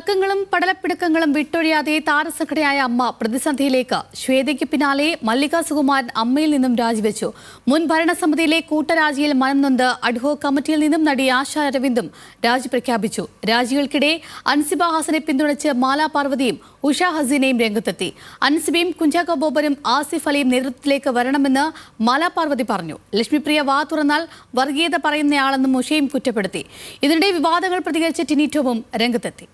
തർക്കങ്ങളും പടലപ്പിണക്കങ്ങളും വിട്ടൊഴിയാതെ താരസംഘടനയായ അമ്മ പ്രതിസന്ധിയിലേക്ക്. ശ്വേതയ്ക്ക് പിന്നാലെ മല്ലിക സുകുമാരൻ അമ്മയിൽ നിന്നും രാജിവെച്ചു. മുൻ ഭരണസമിതിയിലെ കൂട്ടരാജിയിൽ മനംനൊന്ത് അഡ്ഹോക് കമ്മിറ്റിയിൽ നിന്നും നടി ആശ അരവിന്ദും രാജി പ്രഖ്യാപിച്ചു. രാജികൾക്കിടെ അൻസിബ ഹാസനെ പിന്തുണച്ച് മാലാ പാർവതിയും ഉഷ ഹസീനയും രംഗത്തെത്തി. അൻസിബയും കുഞ്ചാക്കോ ബോബനും ആസിഫ് അലിയും നേതൃത്വത്തിലേക്ക് വരണമെന്ന് മാലാ പാർവതി പറഞ്ഞു. ലക്ഷ്മിപ്രിയ വാ തുറന്നാൽ വർഗീയത പറയുന്നയാളെന്നും ഉഷയും കുറ്റപ്പെടുത്തി. ഇതിനിടെ വിവാദങ്ങൾ പ്രതികരിച്ച ടിനി ടോമും രംഗത്തെത്തി.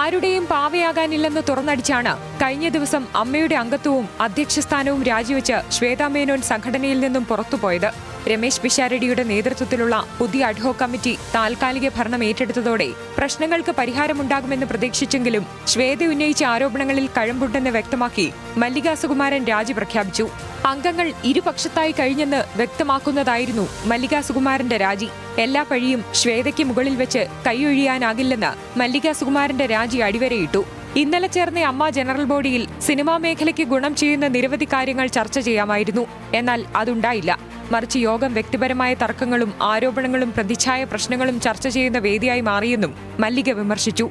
ആരുടെയും പാവയാകാനില്ലെന്ന് തുറന്നടിച്ചാണ് കഴിഞ്ഞ ദിവസം അമ്മയുടെ അംഗത്വവും അധ്യക്ഷസ്ഥാനവും രാജിവെച്ച് ശ്വേതാ മേനോൻ സംഘടനയിൽ നിന്നും പുറത്തുപോയത്. രമേശ് പിഷാരടിയുടെ നേതൃത്വത്തിലുള്ള പുതിയ അഡ്ഹോക് കമ്മിറ്റി താൽക്കാലിക ഭരണം ഏറ്റെടുത്തതോടെ പ്രശ്നങ്ങൾക്ക് പരിഹാരമുണ്ടാകുമെന്ന് പ്രതീക്ഷിച്ചെങ്കിലും ശ്വേത ഉന്നയിച്ച ആരോപണങ്ങളിൽ കഴമ്പുണ്ടെന്ന് വ്യക്തമാക്കി മല്ലിക സുകുമാരൻ രാജി പ്രഖ്യാപിച്ചു. അംഗങ്ങൾ ഇരുപക്ഷത്തായി കഴിഞ്ഞെന്ന് വ്യക്തമാക്കുന്നതായിരുന്നു മല്ലിക സുകുമാരന്റെ രാജി. എല്ലാ പഴിയും ശ്വേതയ്ക്ക് മുകളിൽ വെച്ച് കൈയൊഴിയാനാകില്ലെന്ന് മല്ലിക സുകുമാരന്റെ രാജി അടിവരയിട്ടു. ഇന്നലെ ചേർന്ന അമ്മ ജനറൽ ബോഡിയിൽ സിനിമാ മേഖലയ്ക്ക് ഗുണം ചെയ്യുന്ന നിരവധി കാര്യങ്ങൾ ചർച്ച ചെയ്യാമായിരുന്നു. എന്നാൽ അതുണ്ടായില്ല. മറിച്ച് യോഗം വ്യക്തിപരമായ തർക്കങ്ങളും ആരോപണങ്ങളും പ്രതിച്ഛായ പ്രശ്നങ്ങളും ചർച്ച ചെയ്യുന്ന വേദിയായി മാറിയെന്നും മല്ലിക വിമർശിച്ചു.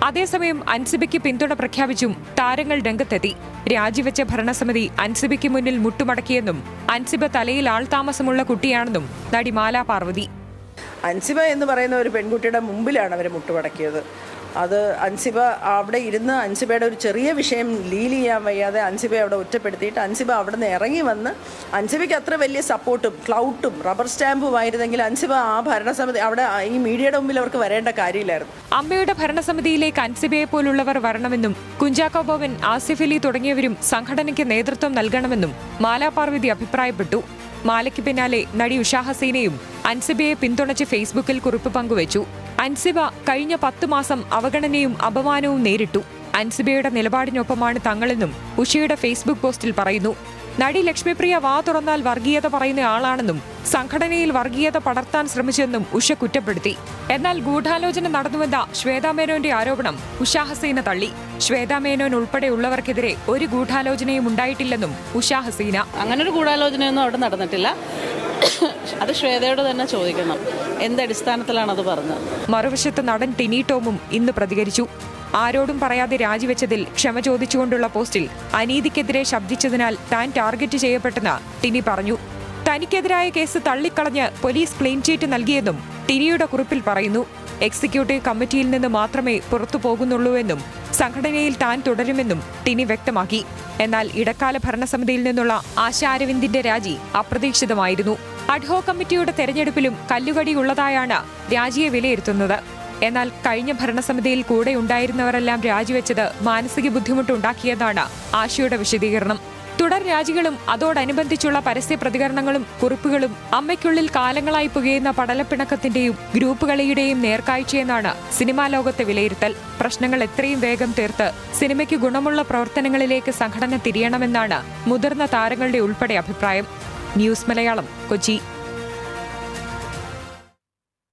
അതേസമയം അൻസിബയ്ക്ക് പിന്തുണ പ്രഖ്യാപിച്ചും താരങ്ങൾ രംഗത്തെത്തി. രാജിവെച്ച ഭരണസമിതി അൻസിബയ്ക്ക് മുന്നിൽ മുട്ടുമടക്കിയെന്നും അൻസിബ തലയിൽ ആൾതാമസമുള്ള കുട്ടിയാണെന്നും നടി മാലാ പാർവതി. അൻസിബ എന്ന് പറയുന്ന ഒരു പെൺകുട്ടിയുടെ മുമ്പിലാണ് അവർ മുട്ടുമടക്കിയത്. അത് അൻസിബ അവിടെ ഇരുന്ന് അൻസിബയുടെ ഒരു ചെറിയ വിഷയം ലീൽ ചെയ്യാൻ വയ്യാതെ അൻസിബയെ അവിടെ ഒറ്റപ്പെടുത്തിയിട്ട് അൻസിബ അവിടെ നിന്ന് ഇറങ്ങി വന്ന് അൻസിബയ്ക്ക് അത്ര വലിയ സപ്പോർട്ടും ക്ലൗട്ടും റബ്ബർ സ്റ്റാമ്പും ആയിരുന്നെങ്കിൽ അൻസിബ ആ ഭരണസമിതി അവിടെ ഈ മീഡിയയുടെ മുമ്പിൽ അവർക്ക് വരേണ്ട കാര്യമില്ലായിരുന്നു. അമ്മയുടെ ഭരണസമിതിയിലേക്ക് അൻസിബയെ പോലുള്ളവർ വരണമെന്നും കുഞ്ചാക്കോ ബോബൻ, ആസിഫ് അലി തുടങ്ങിയവരും സംഘടനയ്ക്ക് നേതൃത്വം നൽകണമെന്നും മാലാ പാർവതി അഭിപ്രായപ്പെട്ടു. മാലയ്ക്ക് പിന്നാലെ നടി ഉഷ ഹസീനയും അൻസിബയെ പിന്തുണച്ച് ഫേസ്ബുക്കിൽ കുറിപ്പ് പങ്കുവച്ചു. അൻസിബ കഴിഞ്ഞ 10 മാസം അവഗണനയും അപമാനവും നേരിട്ടു. അൻസിബയുടെ നിലപാടിനൊപ്പമാണ് തങ്ങളെന്നും ഉഷയുടെ ഫേസ്ബുക്ക് പോസ്റ്റിൽ പറയുന്നു. നടി ലക്ഷ്മിപ്രിയ വാ തുറന്നാൽ വർഗീയത പറയുന്ന ആളാണെന്നും സംഘടനയിൽ വർഗീയത പടർത്താൻ ശ്രമിച്ചെന്നും ഉഷ കുറ്റപ്പെടുത്തി. എന്നാൽ ഗൂഢാലോചന നടന്നുവെന്ന ശ്വേതാ മേനോന്റെ ആരോപണം ഉഷ ഹസീന തള്ളി. ശ്വേതാ മേനോൻ ഉൾപ്പെടെയുള്ളവർക്കെതിരെ ഒരു ഗൂഢാലോചനയും ഉണ്ടായിട്ടില്ലെന്നും ഉഷ ഹസീന. അങ്ങനൊരു ഗൂഢാലോചനയൊന്നും അവിടെ നടന്നിട്ടില്ല. അത് ശ്വേതയോട് തന്നെ ചോദിക്കണം, എന്തടിസ്ഥാനത്തിലാണ് അത് പറഞ്ഞത്. മറുവശത്ത് നടൻ ടിനി ടോമും ഇന്ന് പ്രതികരിച്ചു. ആരോടും പറയാതെ രാജിവെച്ചതിൽ ക്ഷമ ചോദിച്ചുകൊണ്ടുള്ള പോസ്റ്റിൽ അനീതിക്കെതിരെ ശബ്ദിച്ചതിനാൽ താൻ ടാർഗറ്റ് ചെയ്യപ്പെട്ടെന്ന് ടിനി പറഞ്ഞു. തനിക്കെതിരായ കേസ് തള്ളിക്കളഞ്ഞ് പോലീസ് ക്ലീൻ ചീറ്റ് നൽകിയെന്നും ടിനിയുടെ കുറിപ്പിൽ പറയുന്നു. എക്സിക്യൂട്ടീവ് കമ്മിറ്റിയിൽ നിന്ന് മാത്രമേ പുറത്തു പോകുന്നുള്ളൂവെന്നും സംഘടനയിൽ താൻ തുടരുമെന്നും ടിനി വ്യക്തമാക്കി. എന്നാൽ ഇടക്കാല ഭരണസമിതിയിൽ നിന്നുള്ള ആശ അരവിന്ദിന്റെ രാജി അപ്രതീക്ഷിതമായിരുന്നു. അഡ്ഹോക് കമ്മിറ്റിയുടെ തെരഞ്ഞെടുപ്പിലും കല്ലുകടിയുള്ളതായാണ് രാജിയെ വിലയിരുത്തുന്നത്. എന്നാൽ കഴിഞ്ഞ ഭരണസമിതിയിൽ കൂടെ ഉണ്ടായിരുന്നവരെല്ലാം രാജിവെച്ചത് മാനസിക ബുദ്ധിമുട്ടുണ്ടാക്കിയതാണ് ആശയുടെ വിശദീകരണം. തുടർ രാജികളും അതോടനുബന്ധിച്ചുള്ള പരസ്യ പ്രതികരണങ്ങളും കുറിപ്പുകളും അമ്മയ്ക്കുള്ളിൽ കാലങ്ങളായി പുകയുന്ന പടലപ്പിണക്കത്തിന്റെയും ഗ്രൂപ്പ് കളിയുടെയും നേർക്കാഴ്ചയെന്നാണ് സിനിമാ ലോകത്തെ വിലയിരുത്തൽ. പ്രശ്നങ്ങൾ എത്രയും വേഗം തീർത്ത് സിനിമയ്ക്ക് ഗുണമുള്ള പ്രവർത്തനങ്ങളിലേക്ക് സംഘടന തിരിയണമെന്നാണ് മുതിർന്ന താരങ്ങളുടെ ഉൾപ്പെടെ അഭിപ്രായം. ന്യൂസ് മലയാളം, കൊച്ചി.